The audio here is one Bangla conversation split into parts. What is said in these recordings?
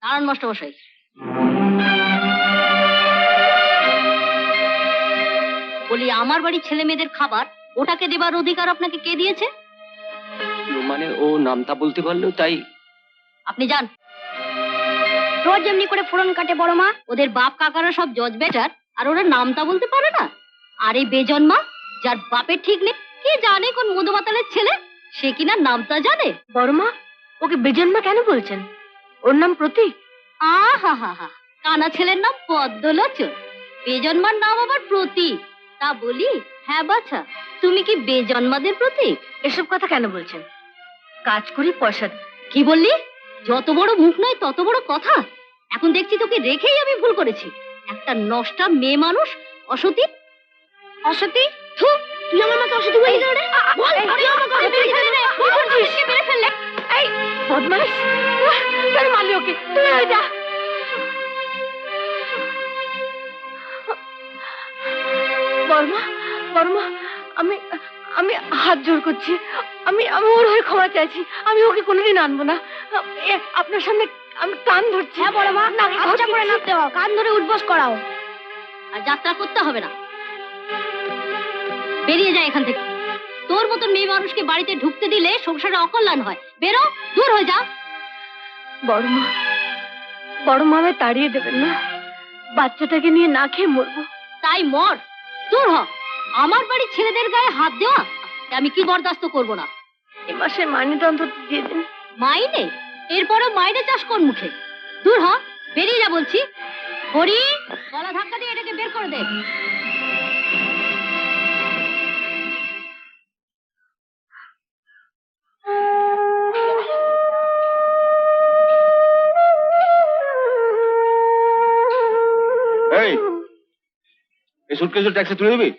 দাঁড়ান মাস্টারমশাই, বলি আমার বাড়ির ছেলে মেয়েদের খাবার ওটাকে দেবার অধিকার আপনাকে কে দিয়েছে? মানে ও নামটা বলতে পারলো তাই। আপনি যান। রোজ এমনি করে ফোড়ন কাটে বড় মা, ওদের বাপ কাকারা সব জজ বেটার, আর ওরা নামটা বলতে পারে না। আর এই বেজন্মা যার বাপের ঠিক নেই, কে জানে কোন মধুমাতালের ছেলে, সে কিনা নামটা জানে। বড় মা, ওকে বেজন্মা কেন বলছেন? ওর নাম প্রতীক। আহা হা হা, কানা ছেলের নাম পদ্মলোচন, বেজন্মার নাম আবার প্রতীক। তা বলি, হ্যাঁ বাছা, তুমি কি বেজন্মাদের প্রতীক? এসব কথা কেন বলছেন? কাজ করি, পয়সা দিই। কি বললি? যত বড় মুখ নয় তত বড় কথা। এখন দেখছি তোকে রেখেই আমি ভুল করেছি। একটা নষ্টা মেয়ে মানুষ, অসতী। অসতী? থু, তুই আমার মাকে অসতী বলি কেন রে? বল, তুই আমাকে অসতী বলি কেন রে? কি করছিস? কে মেরে ফেললে? এই বদমাইশ, কেন মারলি ওকে? তুই হয়ে যা। বর্মা, বর্মা, আমি আমি হাত জোর করছি। আমি আমি ওর হয়ে ক্ষমা চাইছি। আমি ওকে কোনোদিন আনবো না। আপনার সামনে আমি কান ধরছি। হ্যাঁ বড় মা, আচ্ছা করে নামতে হবে, কান ধরে উঠবস করাও। আর যাত্রা করতে হবে না, বেরিয়ে যায় এখান থেকে। তোর মতন মেয়ে মানুষকে বাড়িতে ঢুকতে দিলে সংসারে অকল্যাণ হয়। বেরো, দূর হয়ে যা। বড়মা, বড়মা আমায় তাড়িয়ে দেবেন না। বাচ্চাটাকে নিয়ে না খেয়ে মরবো। তাই মর, দূর হ। আমার বাড়ির ছেলেদের গায়ে হাত দেওয়া আমি কি বরদাস্ত করব না। এ মাসের মাইনেটা অন্তত দিয়ে দিন। মাইনে? এরপরে মাইনে চাষ কোন মুখে? দূর হ, বেরিয়ে যা বলছি। হরি, গলা ধাক্কা দিয়ে এটাকে বের করে দে। এই সুটকেসের ট্যাক্সি তুলে দিবি?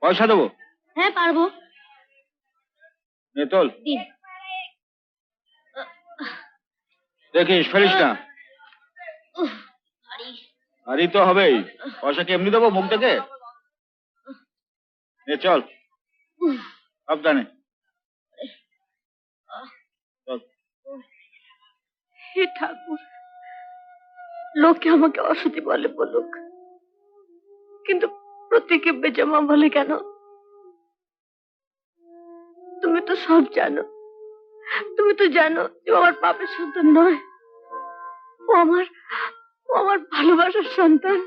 পয়সা দেবো। হ্যাঁ পারবো। নে তোল। দিন। দেখিস ফেলিস না। ভারী। আরই তো হবেই। পয়সা কি এমনি দেবো মুখ থেকে? নে চল, সাবধানে চল। হে ঠাকুর, লোকে আমাকে অসতী বলে বলুক, কিন্তু প্রতীকে বেজমা বলে কেন? তুমি তো সব জানো। তুমি তো জানো যে ও আমার পাপের সন্তান নয়। ও আমার ভালোবাসার সন্তান।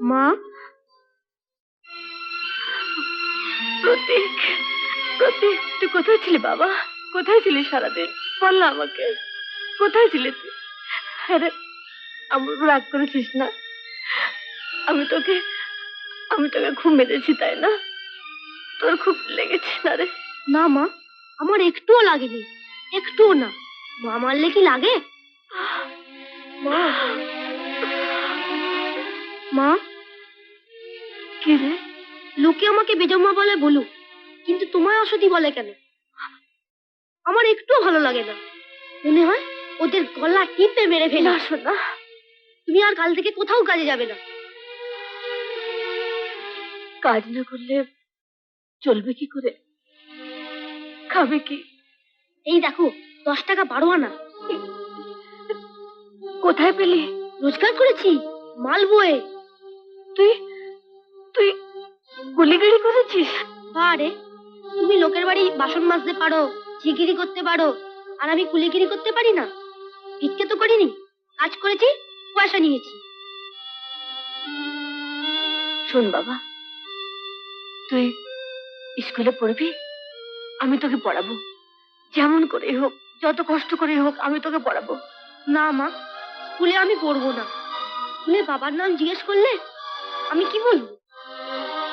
মা, প্রতীক, প্রতীক, তুই কোথায় ছিলি বাবা? কোথায় ছিলি সারাদিন? বল না আমাকে, কোথায় ছিলি তুই? আরে আমার উপর রাগ করেছিস না? আমি তোকে ঘুম মেরেছি, তাই না? তোর খুব লেগেছে না রে? না মা, আমার একটুও লাগেনি, একটুও না। মা মারলে কি লাগে? মা, মা, কি রে? লোকে আমাকে বেজম্মা বলে বলুক, কিন্তু তোমায় অসতী বলে কেন? আমার একটুও ভালো লাগে না। মনে হয় ওদের গলা টিপে মেরে ফেলে। না শোনা, তুমি আর কাল থেকে কোথাও কাজে যাবে না। কাজ না করলে চলবে কি করে? খাবে কি? এই দেখো, 10 টাকা 12 আনা। কোথায় পেলি? রোজগার করেছি মাল বয়ে। তুই তুই গুলিগাড়ি করেছিস? আরে তুমি লোকের বাড়ি বাসন মাজতে পারো, ঝিগিরি করতে পারো, আর আমি কুলিগিরি করতে পারি না? ভিক্ষে তো করিনি, কাজ করেছি, পয়সা নিয়েছি। শোন বাবা, তুই স্কুলে পড়বি, আমি তোকে পড়াবো। যেমন করে হোক, যত কষ্ট করে হোক, আমি তোকে পড়াবো। না মা, স্কুলে আমি পড়বো না। স্কুলে বাবার নাম জিজ্ঞেস করলে আমি কি বলবো?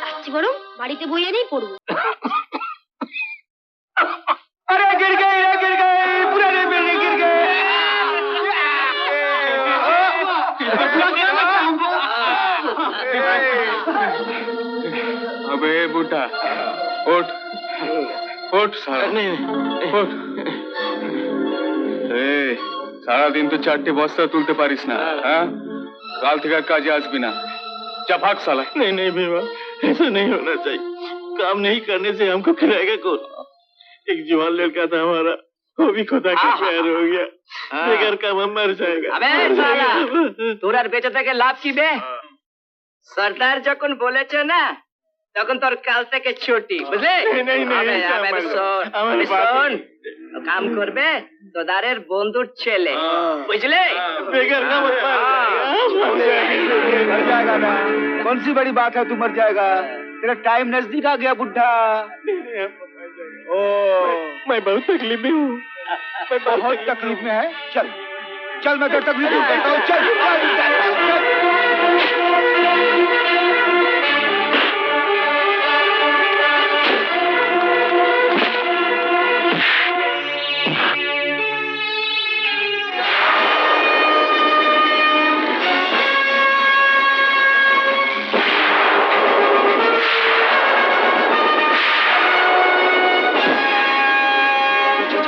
আসছি বরং বাড়িতে বই এনেই পড়বো। अरे गिर गए पुराने बिल्डिंग गिर गए। अबे बूटा उठ उठ सारा उठ। सारा दिन तो 4टे बस्ता तुलते पारिस ना, हाँ? काल থেকে কাজে আসবি না। जा भाग साला। नहीं भीमा, ऐसा नहीं होना चाहिए। काम नहीं करने से हमको खिलाएगा कौन? एक जवान लड़का था हमारा, वो भी खुदा का प्यार हो गया बेगर का मर जाएगा अबे साला তোর আর বেঁচে থেকে লাভ কি বে সরদার যখন বলেছে না তখন তোর কাল থেকে ছুটি বুঝলে नहीं, আবে, ऐसा আবে, मत- শোন, हमारी बात শোন, কাম করবে তোদারের বন্ধুর ছেলে বুঝলে बेगर का मर जाएगा ना कौन सी बड़ी बात है तू मर जाएगा तेरा टाइम नजदीक आ गया बुढ़ा ओ मैं बहुत तकलीफ में हूँ मैं बहुत तकलीफ में है चल चल मैं तेरी तकलीफ दूर करता हूँ चल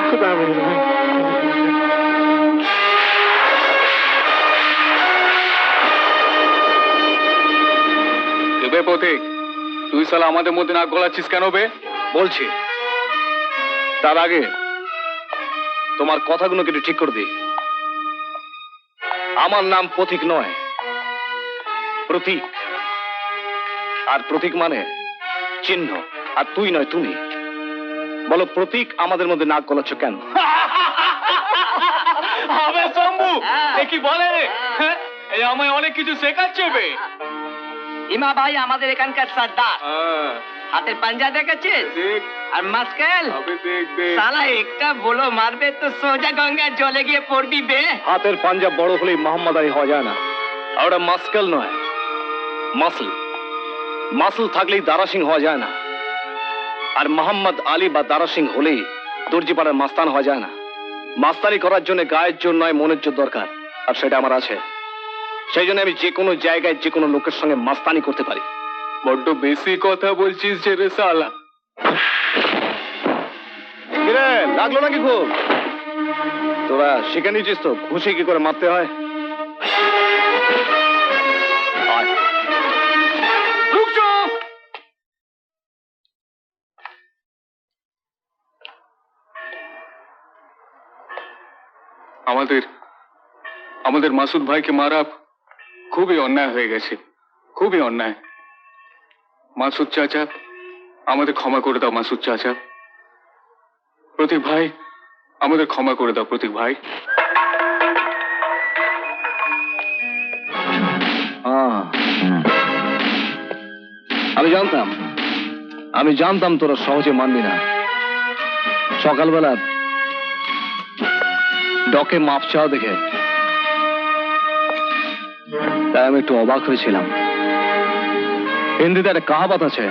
खुदा मेहरबान বে পথিক তুই শালা আমাদের মধ্যে নাক গলাচ্ছিস কেন বে? বলছি তার আগে তোমার কথাগুলোকে একটু ঠিক করে দিই। আমার নাম পথিক নয়, প্রতীক। আর প্রতীক মানে চিহ্ন, আর তুই নয় তুমি। বলো প্রতীক আমাদের মধ্যে নাক গলাচ্ছ কেন? আবে শম্ভু এ কি বলে রে? হ্যাঁ? এই আমায় অনেক কিছু শেখাচ্ছে বে। ইমা ভাই আমাদের এখানকার সর্দার হাতের পাঞ্জা দেখেছিস দেখ আর মাস্কেল আবে দেখ দেখ সালা একটা বলো মারবে তো সোজা গঙ্গার জলে গিয়ে পড়বি বে হাতের পাঞ্জা বড় হলেই মোহাম্মদ আলী হওয়া যায় না। আর ওটা মাস্কেল নয়, মাসল। মাসল থাকলেই দারা সিং হওয়া যায় না। আর মোহাম্মদ আলী বা দারা সিং হলেই দর্জিপাড়ার মাস্তান হওয়া যায় না। মাস্তানি করার জন্য গায়ের জোর নয়, মনের জোর দরকার, আর সেটা আমার আছে। সেই জন্য আমি যে কোনো জায়গায় যে কোনো লোকের সঙ্গে মাস্তানি করতে পারি। বড্ড বেশি কথা বলছিস যে রে শালা। কিরে, লাগলো নাকি খুব? তোরা শিখে নিয়েছিস তো ঘুষি কি করে মারতে হয়? আয়। রুক যাও। আমাদের মাসুদ ভাইকে মারা খুবই অন্যায় হয়ে গেছে, খুবই অন্যায়। মাসুদ চাচা আমাদের ক্ষমা করে দাও, মাসুদ চাচা। প্রতীক ভাই আমাদের ক্ষমা করে দাও, প্রতীক ভাই। আমি জানতাম তোরা সহজে মানবি না। সকালবেলা ডকে মাপ চাও দেখে তাই আমি একটু অবাক হয়েছিলাম। হিন্দিতে একটা কাহাবাত আছে,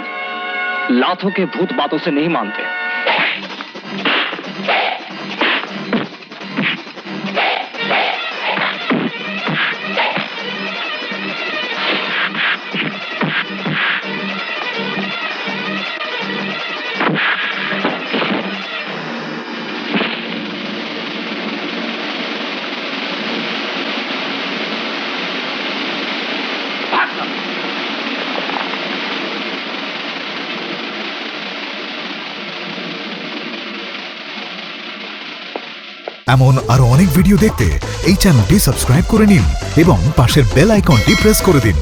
লাথোকে ভূত বাতোं से नहीं मानते। এমন আরো অনেক ভিডিও দেখতে এই চ্যানেলটি সাবস্ক্রাইব করে নিন এবং পাশের বেল আইকনটি প্রেস করে দিন।